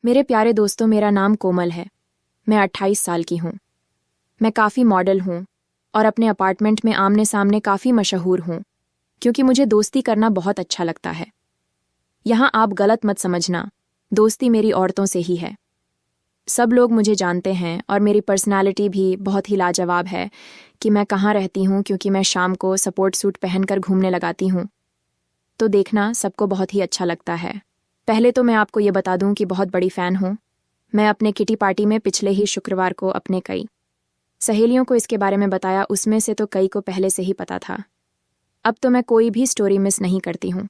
मेरे प्यारे दोस्तों, मेरा नाम कोमल है। मैं 28 साल की हूँ। मैं काफ़ी मॉडल हूँ और अपने अपार्टमेंट में आमने सामने काफ़ी मशहूर हूँ क्योंकि मुझे दोस्ती करना बहुत अच्छा लगता है। यहाँ आप गलत मत समझना, दोस्ती मेरी औरतों से ही है। सब लोग मुझे जानते हैं और मेरी पर्सनालिटी भी बहुत ही लाजवाब है कि मैं कहाँ रहती हूँ, क्योंकि मैं शाम को सपोर्ट सूट पहनकर घूमने लगाती हूँ। तो देखना सबको बहुत ही अच्छा लगता है। पहले तो मैं आपको ये बता दूं कि बहुत बड़ी फ़ैन हूँ। मैं अपने किटी पार्टी में पिछले ही शुक्रवार को अपने कई सहेलियों को इसके बारे में बताया। उसमें से तो कई को पहले से ही पता था। अब तो मैं कोई भी स्टोरी मिस नहीं करती हूँ।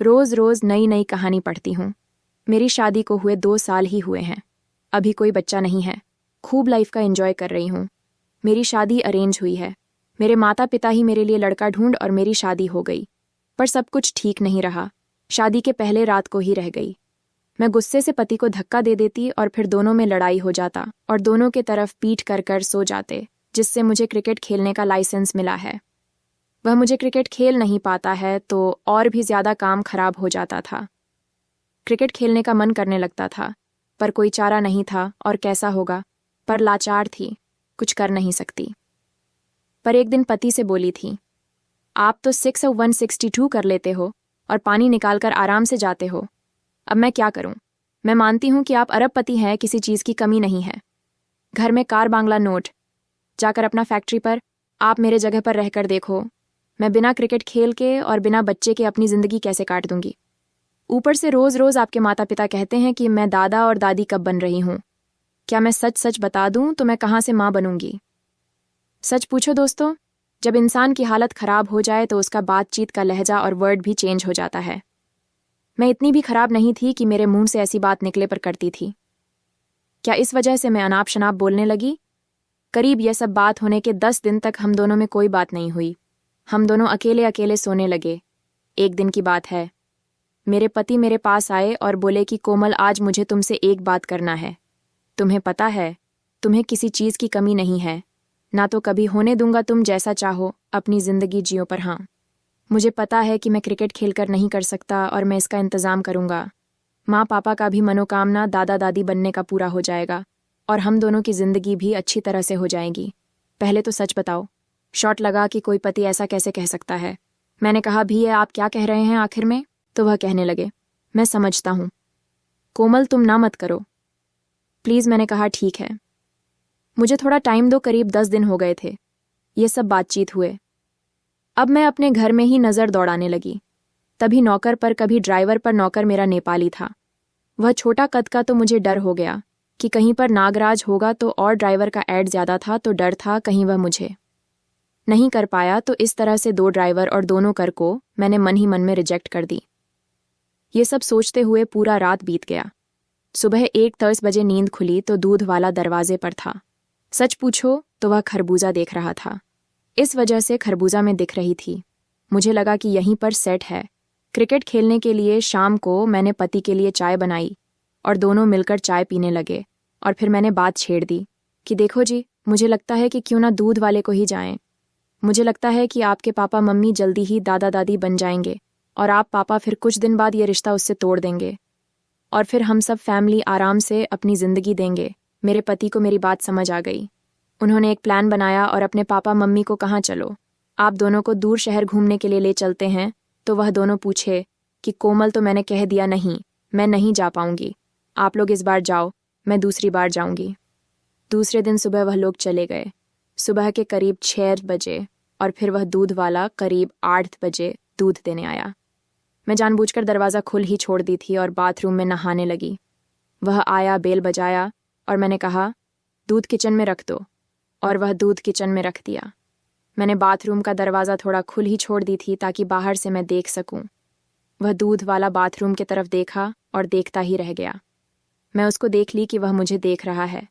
रोज़ रोज़ नई नई कहानी पढ़ती हूँ। मेरी शादी को हुए 2 साल ही हुए हैं। अभी कोई बच्चा नहीं है। खूब लाइफ का एंजॉय कर रही हूँ। मेरी शादी अरेंज हुई है। मेरे माता पिता ही मेरे लिए लड़का ढूंढ और मेरी शादी हो गई। पर सब कुछ ठीक नहीं रहा। शादी के पहले रात को ही रह गई। मैं गुस्से से पति को धक्का दे देती और फिर दोनों में लड़ाई हो जाता और दोनों के तरफ पीट कर कर सो जाते, जिससे मुझे क्रिकेट खेलने का लाइसेंस मिला है। वह मुझे क्रिकेट खेल नहीं पाता है तो और भी ज्यादा काम खराब हो जाता था। क्रिकेट खेलने का मन करने लगता था, पर कोई चारा नहीं था और कैसा होगा, पर लाचार थी, कुछ कर नहीं सकती। पर एक दिन पति से बोली थी, आप तो 6 और 162 कर लेते हो और पानी निकालकर आराम से जाते हो। अब मैं क्या करूं? मैं मानती हूं कि आप अरबपति हैं, किसी चीज की कमी नहीं है। घर में कार बांग्ला नोट। जाकर अपना फैक्ट्री पर आप मेरे जगह पर रहकर देखो, मैं बिना क्रिकेट खेल के और बिना बच्चे के अपनी जिंदगी कैसे काट दूंगी। ऊपर से रोज रोज आपके माता पिता कहते हैं कि मैं दादा और दादी कब बन रही हूं। क्या मैं सच सच बता दूं तो मैं कहां से मां बनूंगी? सच पूछो दोस्तों, जब इंसान की हालत खराब हो जाए तो उसका बातचीत का लहजा और वर्ड भी चेंज हो जाता है। मैं इतनी भी खराब नहीं थी कि मेरे मुंह से ऐसी बात निकले पर करती थी। क्या इस वजह से मैं अनाप शनाप बोलने लगी? करीब यह सब बात होने के 10 दिन तक हम दोनों में कोई बात नहीं हुई। हम दोनों अकेले अकेले सोने लगे। एक दिन की बात है, मेरे पति मेरे पास आए और बोले कि कोमल, आज मुझे तुमसे एक बात करना है। तुम्हें पता है, तुम्हें किसी चीज की कमी नहीं है, ना तो कभी होने दूंगा। तुम जैसा चाहो अपनी जिंदगी जियो, पर हाँ, मुझे पता है कि मैं क्रिकेट खेलकर नहीं कर सकता और मैं इसका इंतजाम करूंगा। माँ पापा का भी मनोकामना दादा दादी बनने का पूरा हो जाएगा और हम दोनों की जिंदगी भी अच्छी तरह से हो जाएगी। पहले तो सच बताओ। शॉट लगा कि कोई पति ऐसा कैसे कह सकता है। मैंने कहा, भी ये आप क्या कह रहे हैं आखिर में? तो वह कहने लगे, मैं समझता हूँ कोमल, तुम ना मत करो प्लीज। मैंने कहा, ठीक है, मुझे थोड़ा टाइम दो। करीब 10 दिन हो गए थे ये सब बातचीत हुए। अब मैं अपने घर में ही नज़र दौड़ाने लगी। तभी नौकर पर, कभी ड्राइवर पर। नौकर मेरा नेपाली था। वह छोटा कद का, तो मुझे डर हो गया कि कहीं पर नागराज होगा तो, और ड्राइवर का ऐड ज़्यादा था तो डर था कहीं वह मुझे नहीं कर पाया। तो इस तरह से 2 ड्राइवर और दोनों कर को मैंने मन ही मन में रिजेक्ट कर दी। ये सब सोचते हुए पूरा रात बीत गया। सुबह 1:30 बजे नींद खुली तो दूध वाला दरवाजे पर था। सच पूछो तो वह खरबूजा देख रहा था। इस वजह से खरबूजा में दिख रही थी। मुझे लगा कि यहीं पर सेट है। क्रिकेट खेलने के लिए शाम को मैंने पति के लिए चाय बनाई और दोनों मिलकर चाय पीने लगे। और फिर मैंने बात छेड़ दी कि देखो जी, मुझे लगता है कि क्यों ना दूध वाले को ही जाएं। मुझे लगता है कि आपके पापा मम्मी जल्दी ही दादा दादी बन जाएंगे और आप पापा फिर कुछ दिन बाद ये रिश्ता उससे तोड़ देंगे और फिर हम सब फैमिली आराम से अपनी जिंदगी देंगे। मेरे पति को मेरी बात समझ आ गई। उन्होंने एक प्लान बनाया और अपने पापा मम्मी को कहाँ, चलो आप दोनों को दूर शहर घूमने के लिए ले चलते हैं। तो वह दोनों पूछे कि कोमल, तो मैंने कह दिया नहीं, मैं नहीं जा पाऊंगी। आप लोग इस बार जाओ, मैं दूसरी बार जाऊंगी। दूसरे दिन सुबह वह लोग चले गए। सुबह के करीब 6 बजे और फिर वह दूध वाला करीब 8 बजे दूध देने आया। मैं जानबूझकर दरवाज़ा खुल ही छोड़ दी थी और बाथरूम में नहाने लगी। वह आया, बेल बजाया और मैंने कहा, दूध किचन में रख दो, और वह दूध किचन में रख दिया। मैंने बाथरूम का दरवाज़ा थोड़ा खुल ही छोड़ दी थी ताकि बाहर से मैं देख सकूं। वह दूध वाला बाथरूम की तरफ देखा और देखता ही रह गया। मैं उसको देख ली कि वह मुझे देख रहा है,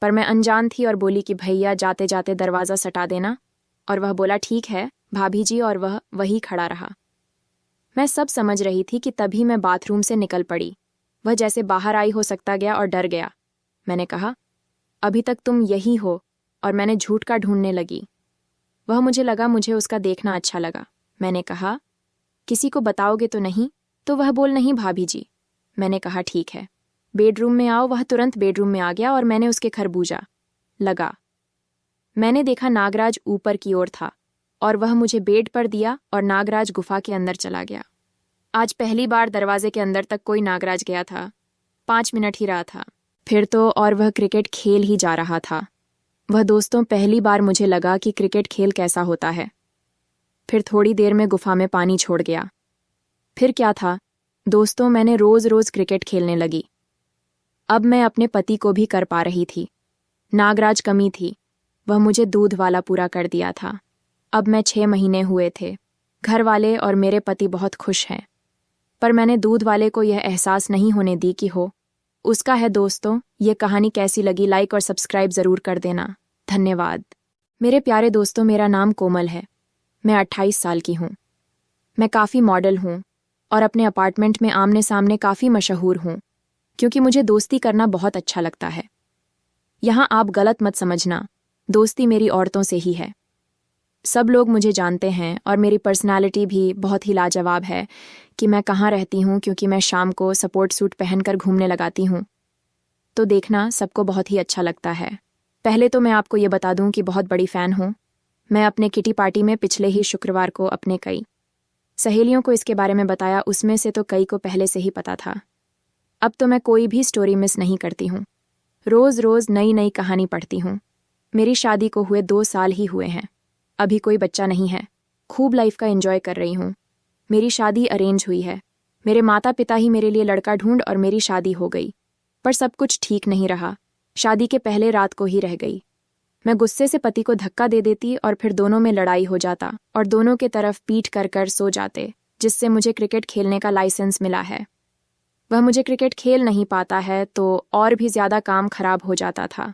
पर मैं अनजान थी और बोली कि भैया जाते जाते दरवाज़ा सटा देना। और वह बोला, ठीक है भाभी जी, और वह वही खड़ा रहा। मैं सब समझ रही थी कि तभी मैं बाथरूम से निकल पड़ी। वह जैसे बाहर आई हो सकता गया और डर गया। मैंने कहा, अभी तक तुम यही हो, और मैंने झूठ का ढूंढने लगी। वह मुझे लगा मुझे उसका देखना अच्छा लगा। मैंने कहा, किसी को बताओगे तो नहीं? तो वह बोल, नहीं भाभी जी। मैंने कहा, ठीक है। बेडरूम में आओ। वह तुरंत बेडरूम में आ गया और मैंने उसके खरबूजा लगा। मैंने देखा नागराज ऊपर की ओर था और वह मुझे बेड पर दिया और नागराज गुफा के अंदर चला गया। आज पहली बार दरवाजे के अंदर तक कोई नागराज गया था। 5 मिनट ही रहा था, फिर तो और वह क्रिकेट खेल ही जा रहा था। वह दोस्तों, पहली बार मुझे लगा कि क्रिकेट खेल कैसा होता है। फिर थोड़ी देर में गुफा में पानी छोड़ गया। फिर क्या था दोस्तों, मैंने रोज रोज क्रिकेट खेलने लगी। अब मैं अपने पति को भी कर पा रही थी। नागराज कमी थी, वह मुझे दूध वाला पूरा कर दिया था। अब मैं 6 महीने हुए थे। घर वाले और मेरे पति बहुत खुश हैं, पर मैंने दूध वाले को यह एहसास नहीं होने दी कि हो उसका है। दोस्तों, ये कहानी कैसी लगी लाइक और सब्सक्राइब ज़रूर कर देना। धन्यवाद। मेरे प्यारे दोस्तों, मेरा नाम कोमल है। मैं 28 साल की हूँ। मैं काफ़ी मॉडल हूँ और अपने अपार्टमेंट में आमने सामने काफ़ी मशहूर हूँ, क्योंकि मुझे दोस्ती करना बहुत अच्छा लगता है। यहाँ आप गलत मत समझना, दोस्ती मेरी औरतों से ही है। सब लोग मुझे जानते हैं और मेरी पर्सनालिटी भी बहुत ही लाजवाब है कि मैं कहाँ रहती हूँ, क्योंकि मैं शाम को सपोर्ट सूट पहनकर घूमने लगाती हूँ। तो देखना, सबको बहुत ही अच्छा लगता है। पहले तो मैं आपको ये बता दूँ कि बहुत बड़ी फ़ैन हूँ। मैं अपने किटी पार्टी में पिछले ही शुक्रवार को अपने कई सहेलियों को इसके बारे में बताया। उसमें से तो कई को पहले से ही पता था। अब तो मैं कोई भी स्टोरी मिस नहीं करती हूँ। रोज़ रोज़ नई नई कहानी पढ़ती हूँ। मेरी शादी को हुए 2 साल ही हुए हैं। अभी कोई बच्चा नहीं है। खूब लाइफ का एंजॉय कर रही हूँ। मेरी शादी अरेंज हुई है। मेरे माता पिता ही मेरे लिए लड़का ढूंढ और मेरी शादी हो गई। पर सब कुछ ठीक नहीं रहा। शादी के पहले रात को ही रह गई। मैं गुस्से से पति को धक्का दे देती और फिर दोनों में लड़ाई हो जाता और दोनों के तरफ पीठ कर कर सो जाते, जिससे मुझे क्रिकेट खेलने का लाइसेंस मिला है। वह मुझे क्रिकेट खेल नहीं पाता है तो और भी ज़्यादा काम खराब हो जाता था।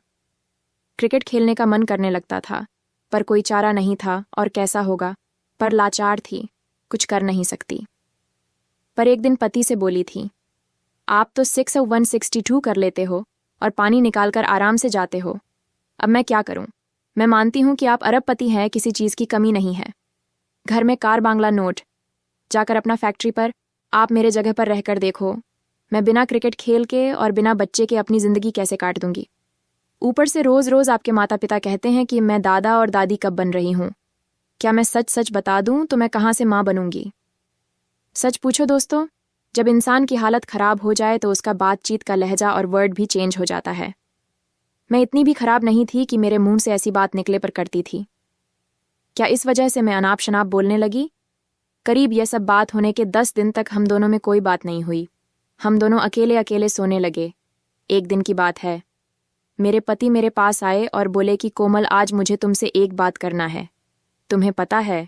क्रिकेट खेलने का मन करने लगता था, पर कोई चारा नहीं था और कैसा होगा, पर लाचार थी, कुछ कर नहीं सकती। पर एक दिन पति से बोली थी, आप तो 6 और 162 कर लेते हो और पानी निकालकर आराम से जाते हो। अब मैं क्या करूं? मैं मानती हूं कि आप अरबपति हैं, किसी चीज़ की कमी नहीं है। घर में कार बांग्ला नोट, जाकर अपना फैक्ट्री पर आप मेरे जगह पर रहकर देखो। मैं बिना क्रिकेट खेल के और बिना बच्चे के अपनी ज़िंदगी कैसे काट दूंगी। ऊपर से रोज़ रोज़ आपके माता पिता कहते हैं कि मैं दादा और दादी कब बन रही हूँ। क्या मैं सच सच बता दूं तो मैं कहाँ से माँ बनूंगी? सच पूछो दोस्तों, जब इंसान की हालत खराब हो जाए तो उसका बातचीत का लहजा और वर्ड भी चेंज हो जाता है। मैं इतनी भी खराब नहीं थी कि मेरे मुंह से ऐसी बात निकले पर करती थी। क्या इस वजह से मैं अनाप शनाप बोलने लगी? करीब यह सब बात होने के 10 दिन तक हम दोनों में कोई बात नहीं हुई। हम दोनों अकेले अकेले सोने लगे। एक दिन की बात है, मेरे पति मेरे पास आए और बोले कि कोमल, आज मुझे तुमसे एक बात करना है। तुम्हें पता है